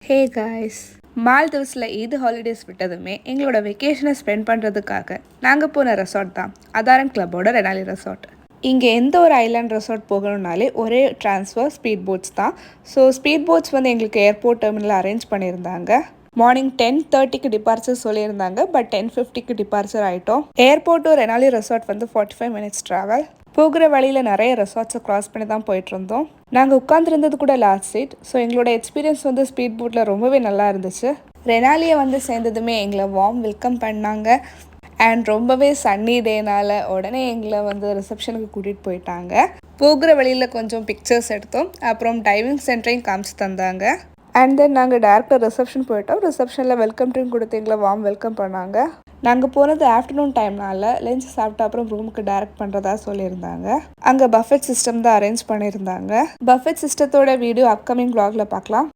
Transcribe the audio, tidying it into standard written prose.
Hey guys, மால்தீவ்ஸில் Eid holidays விட்டதுமே எங்களோட வெக்கேஷனை spend பண்ணுறதுக்காக நாங்கள் போன ரெசார்ட் தான் அதாரன் கிளப்போட ரெனாலி ரெசார்ட். இங்கே எந்த ஒரு ஐலாண்ட் ரெசார்ட் போகணுன்னாலே ஒரே ட்ரான்ஸ்ஃபர் ஸ்பீட் போட்ஸ் தான். ஸோ ஸ்பீட் போட்ஸ் வந்து எங்களுக்கு ஏர்போர்ட் டெர்மினலில் அரேஞ்ச் பண்ணியிருந்தாங்க. மார்னிங் 10:30க்கு டிபார்ச்சர் சொல்லியிருந்தாங்க, பட் 10:50க்கு டிபார்ச்சர் ஆகிட்டோம். ஏர்போர்ட் டு ரெனாலி ரெசார்ட் வந்து 45 மினிட்ஸ் ட்ராவல். போகிற வழியில் நிறைய ரெசார்ட்ஸை க்ராஸ் பண்ணி தான் போயிட்டு இருந்தோம். நாங்கள் உட்காந்துருந்தது கூட லாஸ்ட் சீட். ஸோ எங்களோட எக்ஸ்பீரியன்ஸ் வந்து ஸ்பீட் போட்டில் ரொம்பவே நல்லா இருந்துச்சு. ரெனாலியை வந்து சேர்ந்ததுமே எங்களை வார்ம் வெல்கம் பண்ணாங்க. அண்ட் ரொம்பவே சன்னி டேனால் உடனே எங்களை வந்து ரிசப்ஷனுக்கு கூட்டிகிட்டு போயிட்டாங்க. போகிற வழியில் கொஞ்சம் பிக்சர்ஸ் எடுத்தோம். அப்புறம் டைவிங் சென்டரையும் காமிச்சு தந்தாங்க. அண்ட் தென் நாங்கள் டேரெக்டாக ரிசப்ஷன் போயிட்டோம். ரிசப்ஷனில் வெல்கம் ட்ரிங்க் கொடுத்து எங்களை வார்ம் வெல்கம் பண்ணாங்க. நாங்கள் போனது ஆஃப்டர்நூன் டைம்னால லஞ்ச் சாப்பிட்ட அப்புறம் ரூமுக்கு டைரக்ட் பண்ணுறதா சொல்லியிருந்தாங்க. அங்கே பஃபெட் சிஸ்டம் தான் அரேஞ்ச் பண்ணியிருந்தாங்க. பஃபெட் சிஸ்டத்தோட வீடியோ அப்கமிங் vlogல பார்க்கலாம்.